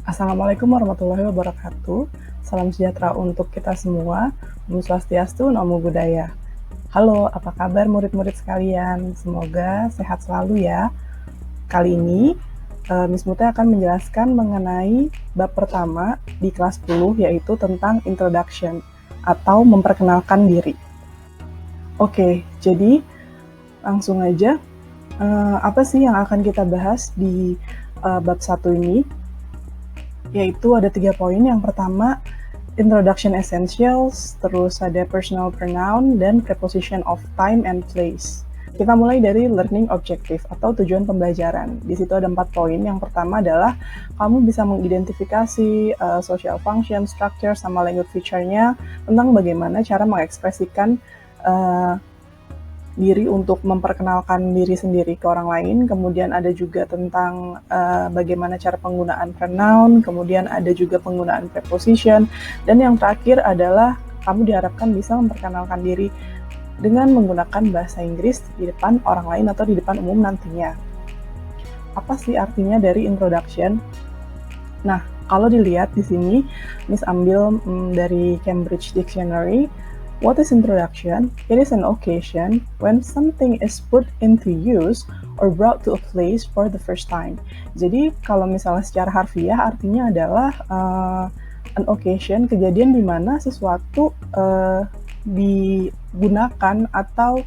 Assalamualaikum warahmatullahi wabarakatuh. Salam sejahtera untuk kita semua. Om Swastiastu, Namo Buddhaya. Halo, apa kabar murid-murid sekalian? Semoga sehat selalu ya. Kali ini, Miss Muti akan menjelaskan mengenai bab pertama di kelas 10, yaitu tentang introduction atau memperkenalkan diri. Oke, jadi langsung aja. Apa sih yang akan kita bahas di bab 1 ini? Yaitu ada 3 poin. Yang pertama, introduction essentials, terus ada personal pronoun, dan preposition of time and place. Kita mulai dari learning objective atau tujuan pembelajaran. Di situ ada 4 poin. Yang pertama adalah kamu bisa mengidentifikasi social function, structure, sama language feature-nya tentang bagaimana cara mengekspresikan diri untuk memperkenalkan diri sendiri ke orang lain. Kemudian ada juga tentang bagaimana cara penggunaan pronoun, kemudian ada juga penggunaan preposition, dan yang terakhir adalah kamu diharapkan bisa memperkenalkan diri dengan menggunakan bahasa Inggris di depan orang lain atau di depan umum nantinya. Apa sih artinya dari introduction? Nah, kalau dilihat di sini, Miss ambil dari Cambridge Dictionary. What is introduction? It is an occasion when something is put into use or brought to a place for the first time. Jadi kalau misalnya secara harfiah artinya adalah an occasion, kejadian di mana sesuatu digunakan atau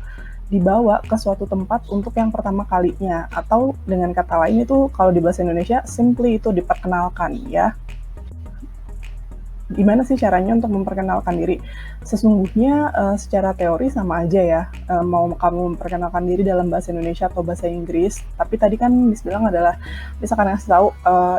dibawa ke suatu tempat untuk yang pertama kalinya, atau dengan kata lain itu kalau di bahasa Indonesia simply itu diperkenalkan ya. Gimana sih caranya untuk memperkenalkan diri? Sesungguhnya secara teori sama aja ya, mau kamu memperkenalkan diri dalam bahasa Indonesia atau bahasa Inggris, tapi tadi kan Miss bilang adalah misalkan ngasih tahu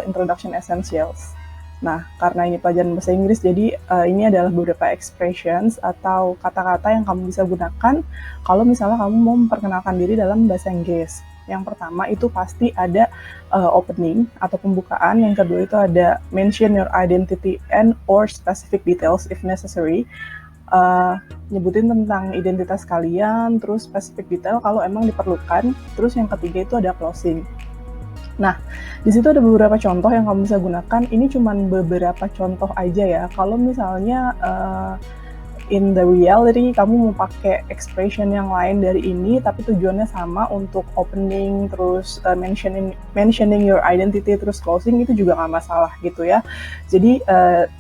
introduction essentials. Nah, karena ini pelajaran bahasa Inggris, jadi ini adalah beberapa expressions atau kata-kata yang kamu bisa gunakan kalau misalnya kamu mau memperkenalkan diri dalam bahasa Inggris. Yang pertama itu pasti ada opening atau pembukaan. Yang kedua itu ada mention your identity and or specific details if necessary. Nyebutin tentang identitas kalian, terus specific detail kalau emang diperlukan. Terus yang ketiga itu ada closing. Nah, di situ ada beberapa contoh yang kamu bisa gunakan. Ini cuma beberapa contoh aja ya. Kalau misalnya in the reality kamu mau pakai expression yang lain dari ini tapi tujuannya sama untuk opening, terus mentioning your identity, terus closing, itu juga nggak masalah gitu ya. Jadi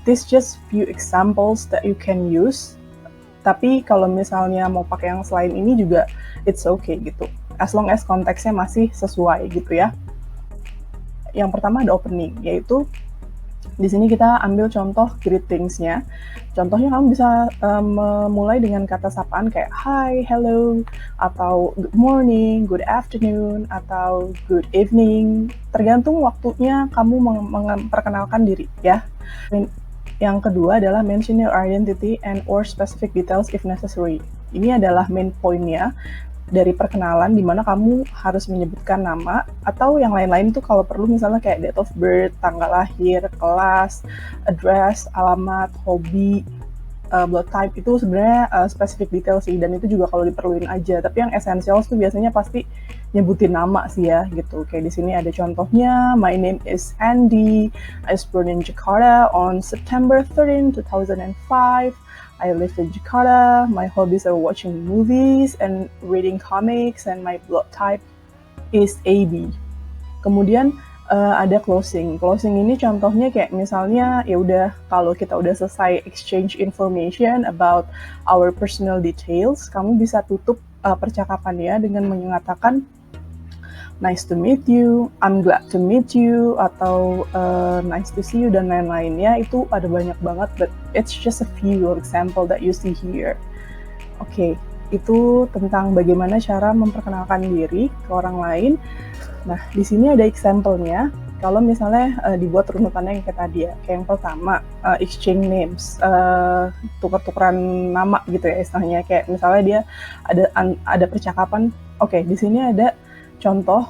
this just few examples that you can use, tapi kalau misalnya mau pakai yang selain ini juga it's okay gitu, as long as konteksnya masih sesuai gitu ya. Yang pertama ada opening, yaitu di sini kita ambil contoh greetings-nya. Contohnya kamu bisa memulai dengan kata sapaan kayak hi, hello, atau good morning, good afternoon, atau good evening. Tergantung waktunya kamu memperkenalkan diri ya. Yang kedua adalah mention your identity and or specific details if necessary. Ini adalah main point-nya dari perkenalan, di mana kamu harus menyebutkan nama atau yang lain-lain tuh kalau perlu, misalnya kayak date of birth, tanggal lahir, kelas, address, alamat, hobi, blood type, itu sebenarnya specific detail sih, dan itu juga kalau diperluin aja. Tapi yang essentials tuh biasanya pasti nyebutin nama sih ya gitu. Kayak di sini ada contohnya, my name is Andy, I was born in Jakarta on September 13, 2005. I live in Jakarta. My hobbies are watching movies and reading comics, and my blood type is AB. Kemudian ada closing. Closing ini contohnya kayak misalnya ya udah, kalau kita udah selesai exchange information about our personal details, kamu bisa tutup percakapannya dengan mengatakan nice to meet you, I'm glad to meet you, atau nice to see you, dan lain-lainnya. Itu ada banyak banget, but it's just a few example that you see here. Oke, itu tentang bagaimana cara memperkenalkan diri ke orang lain. Nah, di sini ada example-nya. Kalau misalnya dibuat runutannya yang kayak tadi ya, kayak yang pertama, exchange names, tukar-tukaran nama gitu ya istilahnya. Kayak misalnya dia ada percakapan, oke, di sini ada contoh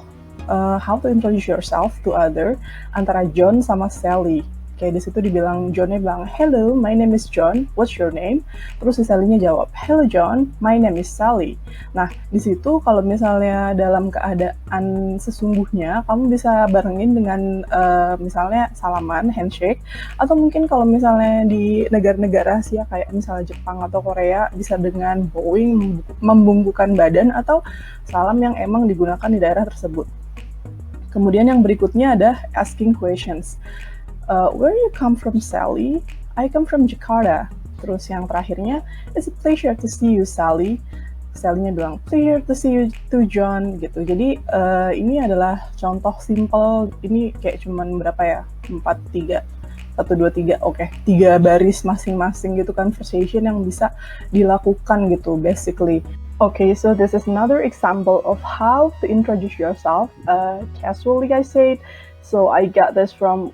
how to introduce yourself to other antara John sama Sally. Kayak di situ dibilang, Johnnya bilang, "Hello, my name is John. What's your name?" Terus si Sally-nya jawab, "Hello John, my name is Sally." Nah, di situ kalau misalnya dalam keadaan sesungguhnya, kamu bisa barengin dengan misalnya salaman, handshake, atau mungkin kalau misalnya di negara-negara Asia kayak misalnya Jepang atau Korea, bisa dengan bowing, membungkukkan badan, atau salam yang emang digunakan di daerah tersebut. Kemudian yang berikutnya ada asking questions. Where you come from, Sally? I come from Jakarta. Terus yang terakhirnya, it's a pleasure to see you, Sally. Sally-nya bilang, pleasure to see you too, John, gitu. Jadi ini adalah contoh simple, ini kayak cuman berapa ya, 4, 3, 1, 2, 3, oke, 3 baris masing-masing gitu, conversation yang bisa dilakukan gitu, basically. Okay, so this is another example of how to introduce yourself casually, I said. So I got this from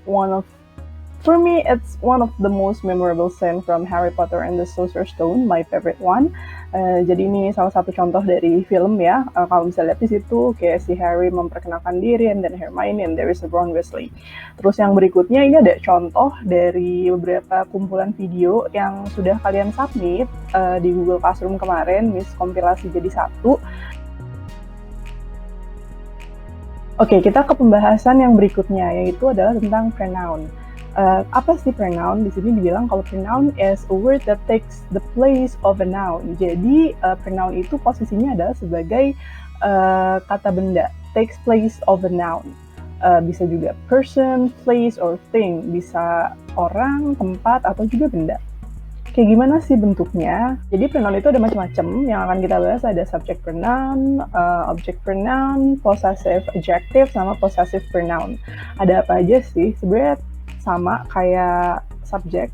for me, it's one of the most memorable scene from Harry Potter and the Sorcerer's Stone, my favorite one. Jadi ini salah satu contoh dari film ya. Kalau bisa lihat di situ, kayak si Harry memperkenalkan diri, and then Hermione, and there is Ron Weasley. Terus yang berikutnya ini ada contoh dari beberapa kumpulan video yang sudah kalian submit di Google Classroom kemarin, Miss kompilasi jadi satu. Oke, kita ke pembahasan yang berikutnya, yaitu adalah tentang pronoun. Apa sih pronoun? Di sini dibilang kalau pronoun is a word that takes the place of a noun. Jadi pronoun itu posisinya adalah sebagai kata benda, takes place of a noun. Bisa juga person, place, or thing. Bisa orang, tempat, atau juga benda. Kayak gimana sih bentuknya? Jadi pronoun itu ada macam-macam. Yang akan kita bahas ada subject pronoun, object pronoun, possessive adjective, sama possessive pronoun. Ada apa aja sih? Sebenarnya sama kayak subject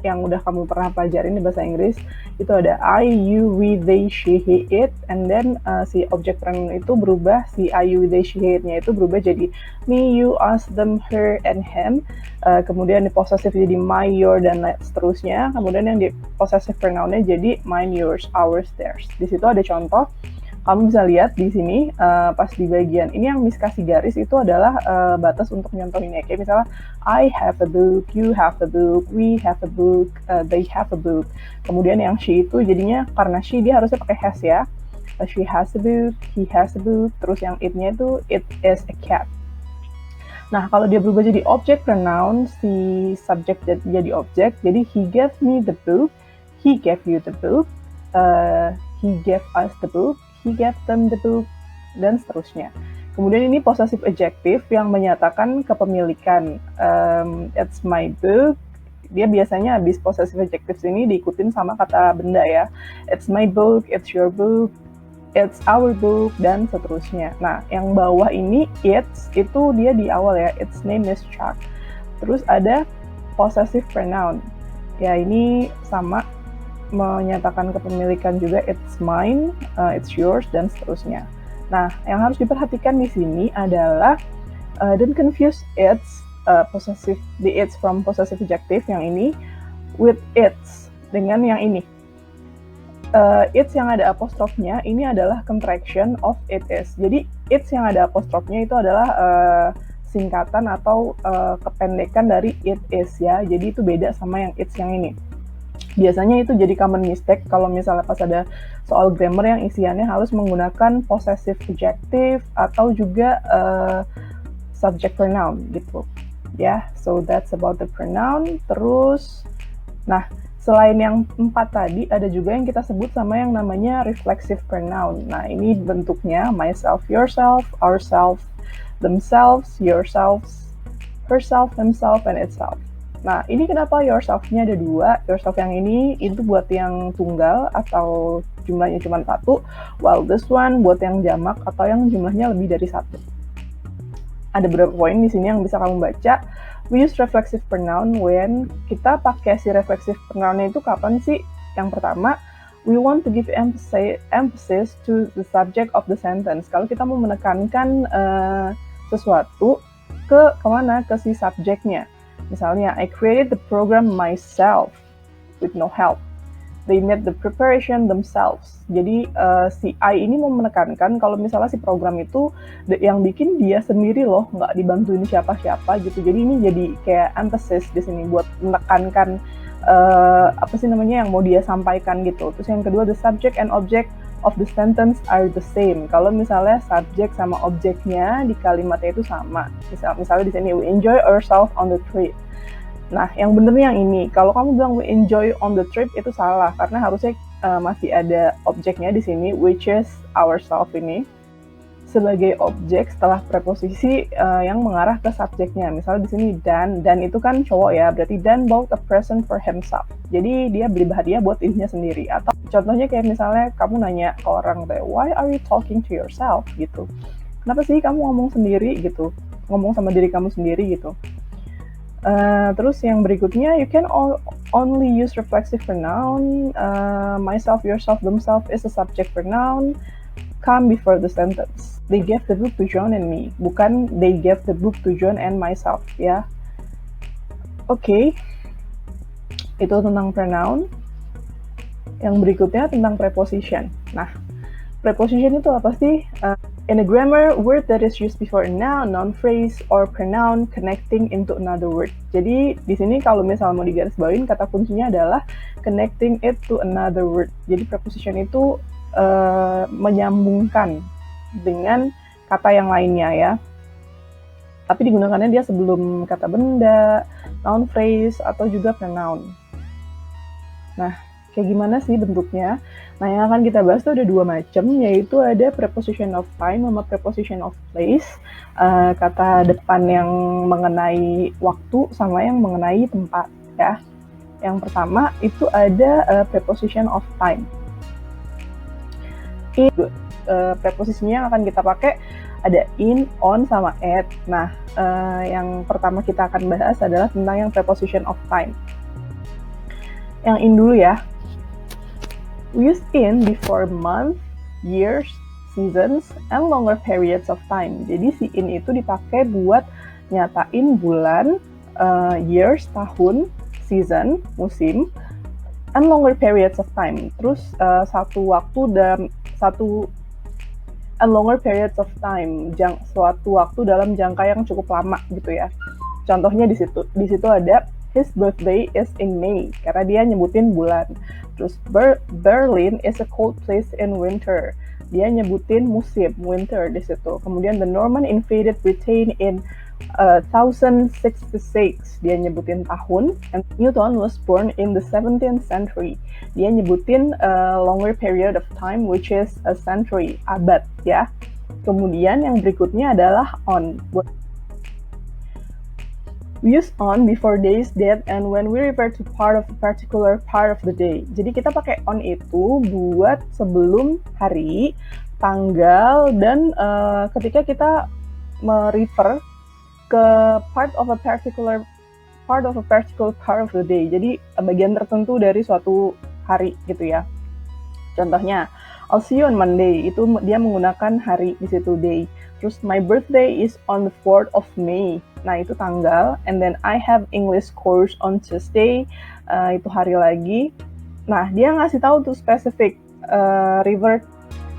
yang udah kamu pernah pelajarin di bahasa Inggris. Itu ada I, you, we, they, she, he, it, and then si object pronoun itu berubah, si I, you, they, she, he, it-nya itu berubah jadi me, you, us, them, her, and him. Kemudian di possessive jadi my, your, dan seterusnya. Kemudian yang di possessive pronoun-nya jadi mine, yours, ours, theirs. Di situ ada contoh. Kamu bisa lihat di sini pas di bagian ini yang Miss kasih garis itu adalah batas untuk nyontohinnya. Kayak misalnya I have a book, you have a book, we have a book, they have a book. Kemudian yang she itu jadinya karena she dia harusnya pakai has ya. She has a book, he has a book. Terus yang it-nya itu it is a cat. Nah, kalau dia berubah jadi object pronoun, si subject jadi object. Jadi he gave me the book, he gave you the book, he gave us the book, he gave them the book, dan seterusnya. Kemudian ini possessive adjective yang menyatakan kepemilikan. It's my book. Dia biasanya habis possessive adjective ini diikutin sama kata benda ya. It's my book, it's your book, it's our book, dan seterusnya. Nah, yang bawah ini it's itu dia di awal ya. Its name is Chuck. Terus ada possessive pronoun. Ya ini sama menyatakan kepemilikan juga, it's mine, it's yours, dan seterusnya. Nah, yang harus diperhatikan di sini adalah don't confuse it's possessive, the it's from possessive adjective yang ini with it's dengan yang ini. It's yang ada apostrofnya ini adalah contraction of it is. Jadi it's yang ada apostrofnya itu adalah singkatan atau kependekan dari it is ya. Jadi itu beda sama yang it's yang ini. Biasanya itu jadi common mistake kalau misalnya pas ada soal grammar yang isiannya harus menggunakan possessive adjective atau juga subject pronoun gitu. Ya, so that's about the pronoun. Terus, nah selain yang 4 tadi ada juga yang kita sebut sama yang namanya reflexive pronoun. Nah ini bentuknya myself, yourself, ourselves, themselves, yourselves, herself, himself, and itself. Nah, ini kenapa yourself-nya ada 2. Yourself yang ini itu buat yang tunggal atau jumlahnya cuma 1, while this one buat yang jamak atau yang jumlahnya lebih dari 1. Ada beberapa poin di sini yang bisa kamu baca. We use reflexive pronoun when kita pakai si reflexive pronoun itu kapan sih? Yang pertama, we want to give emphasis to the subject of the sentence. Kalau kita mau menekankan sesuatu kemana? Ke si subjeknya. Misalnya, I created the program myself with no help. they made the preparation themselves. Jadi si I ini mau menekankan kalau misalnya si program itu yang bikin dia sendiri loh, nggak dibantuin siapa-siapa gitu. Jadi ini jadi kayak emphasis di sini buat menekankan apa sih namanya yang mau dia sampaikan gitu. Terus yang kedua, the subject and object of the sentence are the same. Kalau misalnya subjek sama objeknya di kalimatnya itu sama. Misalnya di sini, we enjoy ourselves on the trip. Nah, yang benernya yang ini. Kalau kamu bilang we enjoy on the trip itu salah, karena harusnya masih ada objeknya di sini, which is ourselves ini sebagai objek setelah preposisi yang mengarah ke subjeknya. Misalnya di sini Dan itu kan cowok ya, berarti Dan bought a present for himself. Jadi dia beli hadiah buat dirinya sendiri. Atau contohnya kayak misalnya kamu nanya ke orang, why are you talking to yourself gitu? Kenapa sih kamu ngomong sendiri gitu? Ngomong sama diri kamu sendiri gitu. Terus yang berikutnya, you can only use reflexive pronoun. Myself, yourself, themselves is a subject pronoun. Come before the sentence. They gave the book to John and me. Bukan they gave the book to John and myself, ya. Oke. Itu tentang pronoun. Yang berikutnya tentang preposition. Nah, preposition itu apa sih? In a grammar, word that is used before a noun phrase, or pronoun connecting into another word. Jadi di sini kalau misalnya mau digarisbawahin, kata kuncinya adalah connecting it to another word. Jadi preposition itu menyambungkan dengan kata yang lainnya ya. Tapi digunakannya dia sebelum kata benda, noun phrase, atau juga pronoun. Nah, kayak gimana sih bentuknya? Nah, yang akan kita bahas tuh ada dua macam, yaitu ada preposition of time sama preposition of place. Kata depan yang mengenai waktu sama yang mengenai tempat ya. Yang pertama itu ada preposition of time. Preposisinya yang akan kita pakai ada in, on, sama at. Nah, yang pertama kita akan bahas adalah tentang yang preposition of time. Yang in dulu ya. We use in before month, years, seasons, and longer periods of time. Jadi si in itu dipakai buat nyatain bulan, years, tahun, season, musim, and longer periods of time. Terus longer periods of time, suatu waktu dalam jangka yang cukup lama gitu ya. Contohnya di situ ada his birthday is in May karena dia nyebutin bulan. Terus Berlin is a cold place in winter. Dia nyebutin musim winter di situ. Kemudian the Norman invaded Britain in 1066. Dia nyebutin tahun. And Newton was born in the 17th century. Dia nyebutin longer period of time, which is a century, abad ya. Kemudian yang berikutnya adalah on. We use on before days, date, and when we refer to part of a particular part of the day. Jadi kita pakai on itu buat sebelum hari, tanggal, dan ketika kita merefer ke part of a particular part of the day. Jadi bagian tertentu dari suatu hari gitu ya. Contohnya, I'll see you on Monday. Itu dia menggunakan hari di situ, day. Terus my birthday is on the 4th of May. Nah, itu tanggal. And then I have English course on Tuesday. Itu hari lagi. Nah, dia ngasih tahu tuh spesifik revert.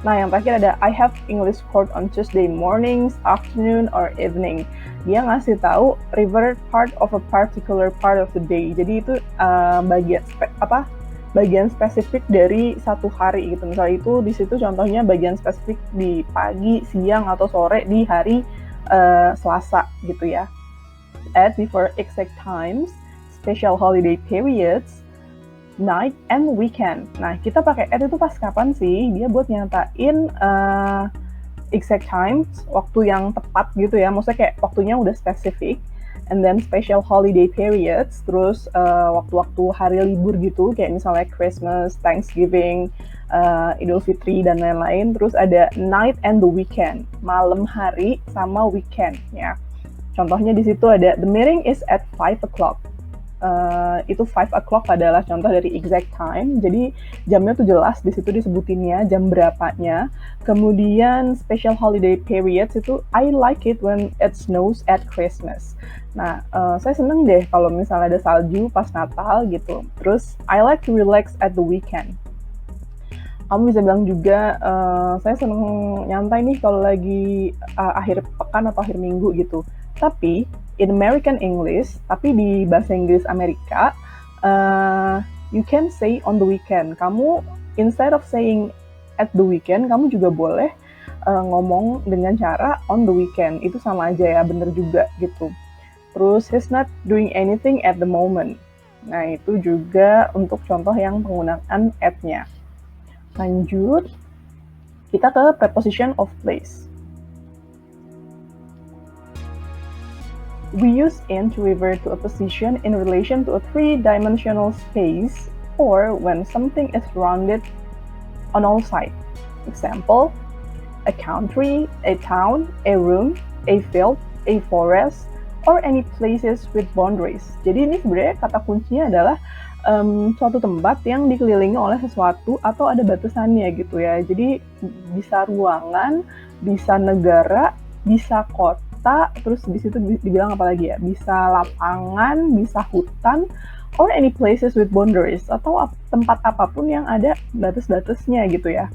Nah, yang terakhir ada I have English course on Tuesday mornings, afternoon, or evening. Dia ngasih tahu revert part of a particular part of the day. Jadi itu bagian spesifik dari satu hari gitu. Misalnya itu di situ contohnya bagian spesifik di pagi, siang, atau sore di hari Selasa gitu ya. At before exact times, special holiday periods, night, and weekend. Nah, kita pakai at itu pas kapan sih? Dia buat nyatain exact times, waktu yang tepat gitu ya. Maksudnya kayak waktunya udah spesifik. And then special holiday periods, terus waktu-waktu hari libur gitu, kayak misalnya Christmas, Thanksgiving, Idul Fitri, dan lain-lain. Terus ada night and the weekend, malam hari sama weekend ya. Contohnya di situ ada the meeting is at 5 o'clock. Itu 5 o'clock adalah contoh dari exact time, jadi jamnya tuh jelas, di situ disebutinnya jam berapanya. Kemudian special holiday periods itu, I like it when it snows at Christmas. Nah, saya seneng deh kalau misalnya ada salju pas Natal gitu. Terus, I like to relax at the weekend. Kamu bisa bilang juga, saya seneng nyantai nih kalau lagi akhir pekan atau akhir minggu gitu. Tapi, in American English, tapi di bahasa Inggris Amerika, you can say on the weekend. Kamu, instead of saying at the weekend, kamu juga boleh ngomong dengan cara on the weekend. Itu sama aja ya, bener juga gitu. Terus, he's not doing anything at the moment. Nah, itu juga untuk contoh yang penggunaan at-nya. Lanjut, kita ke preposition of place. We use in to refer to a position in relation to a three-dimensional space or when something is rounded on all sides. Example, a country, a town, a room, a field, a forest, or any places with boundaries. Jadi ini sebenarnya kata kuncinya adalah suatu tempat yang dikelilingi oleh sesuatu atau ada batasannya gitu ya. Jadi bisa ruangan, bisa negara, bisa kota, terus di situ dibilang apa lagi ya? Bisa lapangan, bisa hutan, or any places with boundaries, atau tempat apapun yang ada batas-batasnya gitu ya.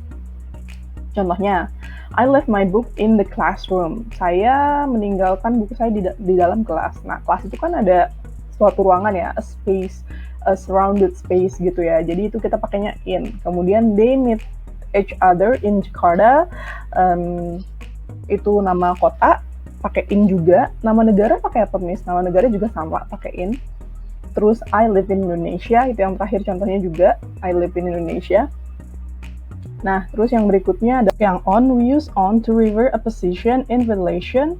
Contohnya, I left my book in the classroom. Saya meninggalkan buku saya di dalam kelas. Nah, kelas itu kan ada suatu ruangan ya, a space, a surrounded space gitu ya. Jadi itu kita pakainya in. Kemudian they meet each other in Jakarta. Itu nama kota, pakai in juga. Nama negara pakai apa, Miss? Nama negara juga sama, pakai in. Terus I live in Indonesia, itu yang terakhir contohnya juga, I live in Indonesia. Nah, terus yang berikutnya ada yang on, we use on to refer a position in relation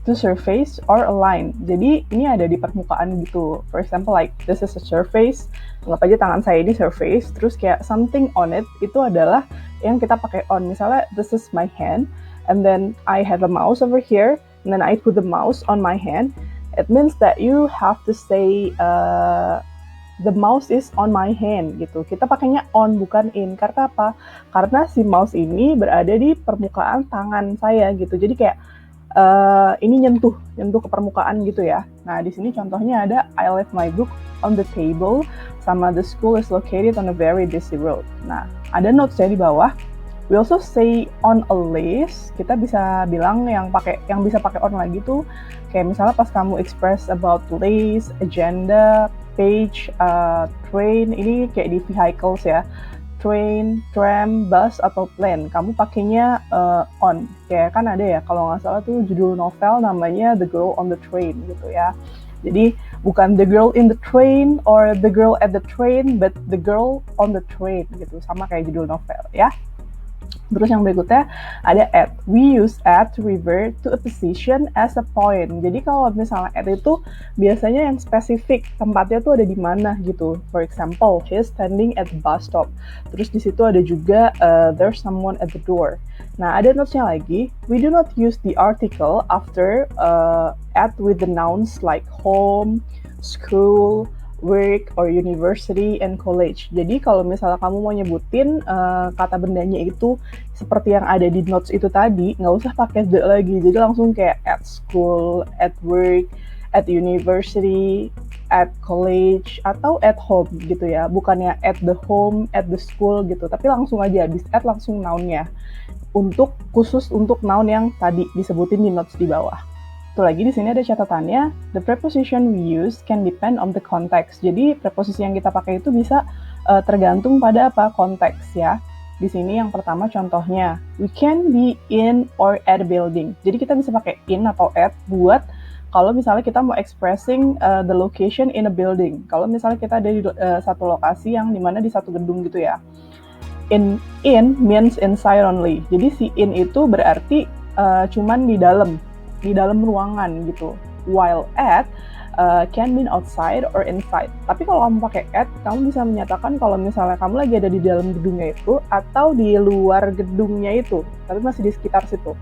to surface or a line. Jadi ini ada di permukaan gitu. For example, like this is a surface. Anggap aja tangan saya ini surface. Terus kayak something on it itu adalah yang kita pakai on. Misalnya this is my hand, and then I have a mouse over here, and then I put the mouse on my hand. It means that you have to say the mouse is on my hand gitu. Kita pakainya on bukan in. Karena apa? Karena si mouse ini berada di permukaan tangan saya gitu. Jadi kayak ini nyentuh ke permukaan gitu ya. Nah, di sini contohnya ada I left my book on the table, sama the school is located on a very busy road. Nah, ada notes-nya di bawah. We also say on a list. Kita bisa bilang yang bisa pakai on lagi tuh kayak misalnya pas kamu express about list, agenda, page, train, ini kayak di vehicles ya. Train, tram, bus, atau plane. Kamu pakainya on. Kayak kan ada ya, kalau nggak salah tuh judul novel namanya The Girl on the Train gitu ya. Jadi bukan The Girl in the Train or The Girl at the Train, but The Girl on the Train gitu. Sama kayak judul novel ya. Terus yang berikutnya ada at. We use at to refer to a position as a point. Jadi kalau misalnya at itu biasanya yang spesifik, tempatnya tuh ada di mana gitu. For example, he's standing at the bus stop. Terus di situ ada juga there's someone at the door. Nah, ada notes-nya lagi. We do not use the article after at with the nouns like home, school, work, or university, and college. Jadi kalau misalnya kamu mau nyebutin kata bendanya itu seperti yang ada di notes itu tadi, nggak usah pakai the lagi. Jadi langsung kayak at school, at work, at university, at college, atau at home gitu ya. Bukannya at the home, at the school gitu. Tapi langsung aja, habis at langsung noun-nya. Khusus untuk noun yang tadi disebutin di notes di bawah. Satu lagi di sini ada catatannya, the preposition we use can depend on the context. Jadi preposisi yang kita pakai itu bisa tergantung pada apa konteks ya. Di sini yang pertama contohnya, we can be in or at a building. Jadi kita bisa pakai in atau at buat kalau misalnya kita mau expressing the location in a building. Kalau misalnya kita ada di satu lokasi yang dimana di satu gedung gitu ya. In means inside only. Jadi si in itu berarti cuman di dalam ruangan gitu. While at can mean outside or inside. Tapi kalau kamu pakai at, kamu bisa menyatakan kalau misalnya kamu lagi ada di dalam gedungnya itu atau di luar gedungnya itu, tapi masih di sekitar situ.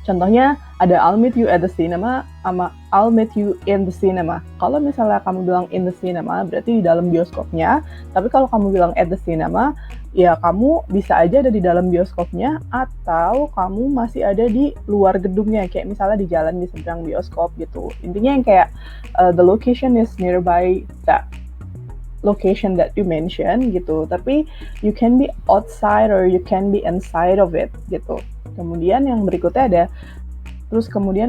Contohnya ada I'll meet you at the cinema I'll meet you in the cinema. Kalau misalnya kamu bilang in the cinema, berarti di dalam bioskopnya. Tapi kalau kamu bilang at the cinema, ya kamu bisa aja ada di dalam bioskopnya, atau kamu masih ada di luar gedungnya, kayak misalnya di jalan di seberang bioskop gitu. Intinya yang kayak the location is nearby that location that you mention gitu, tapi you can be outside or you can be inside of it gitu. Kemudian yang berikutnya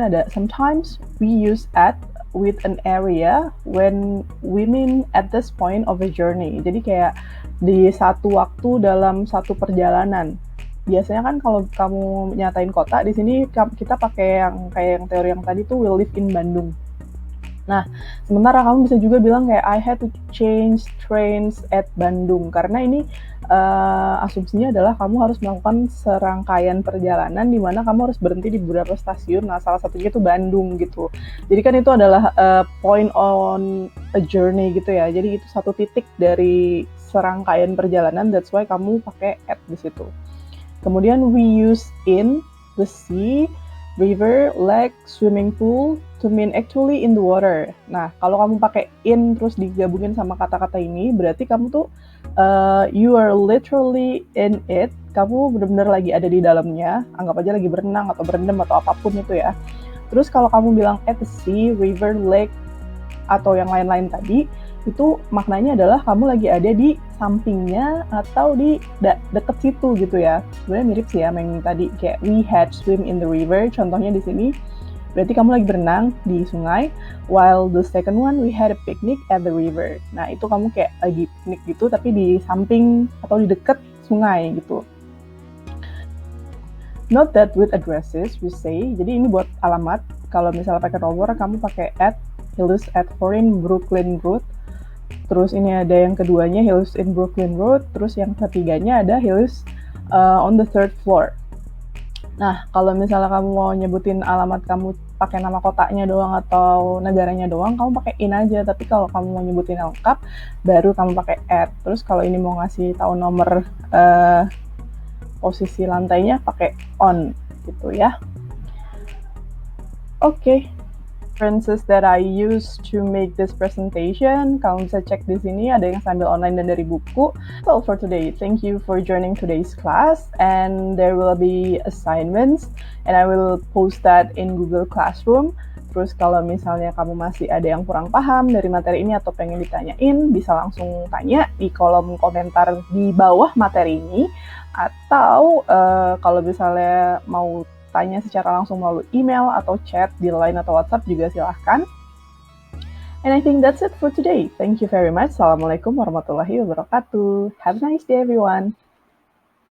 ada sometimes we use at with an area when we mean at this point of a journey. Jadi kayak di satu waktu dalam satu perjalanan. Biasanya kan kalau kamu nyatain kota, di sini kita pakai yang kayak yang teori yang tadi tuh will live in Bandung. Nah, sementara kamu bisa juga bilang kayak I had to change trains at Bandung, karena ini asumsinya adalah kamu harus melakukan serangkaian perjalanan di mana kamu harus berhenti di beberapa stasiun. Nah, salah satunya itu Bandung gitu. Jadi kan itu adalah point on a journey gitu ya. Jadi itu satu titik dari serangkaian perjalanan, that's why kamu pakai at di situ. Kemudian we use in, the sea, river, lake, swimming pool to mean actually in the water. Nah, kalau kamu pakai in terus digabungin sama kata-kata ini, berarti kamu tuh you are literally in it. Kamu benar-benar lagi ada di dalamnya. Anggap aja lagi berenang atau berendam atau apapun itu ya. Terus kalau kamu bilang at the sea, river, lake, atau yang lain-lain tadi, itu maknanya adalah kamu lagi ada di sampingnya atau di deket situ gitu ya. Sebenarnya mirip sih ya yang tadi, kayak we had swim in the river, contohnya di sini berarti kamu lagi berenang di sungai, while the second one we had a picnic at the river. Nah, itu kamu kayak lagi piknik gitu tapi di samping atau di deket sungai gitu. Note that with addresses we say, jadi ini buat alamat, kalau misalnya pakai nomor kamu pakai at, he lives at 14 Brooklyn Road. Terus ini ada yang keduanya, he lives in Brooklyn Road. Terus yang ketiganya ada he lives on the third floor. Nah, kalau misalnya kamu mau nyebutin alamat kamu pakai nama kotanya doang atau negaranya doang, kamu pakai in aja. Tapi kalau kamu mau nyebutin lengkap, baru kamu pakai at. Terus kalau ini mau ngasih tahu nomor posisi lantainya, pakai on gitu ya. Oke. References that I use to make this presentation. Kamu bisa cek di sini, ada yang sambil online dan dari buku. So for today, thank you for joining today's class, and there will be assignments and I will post that in Google Classroom. Terus kalau misalnya kamu masih ada yang kurang paham dari materi ini atau pengen ditanyain, bisa langsung tanya di kolom komentar di bawah materi ini, atau kalau misalnya mau tanya secara langsung melalui email atau chat di Line atau WhatsApp juga silahkan. And I think that's it for today. Thank you very much. Assalamualaikum warahmatullahi wabarakatuh. Have a nice day, everyone.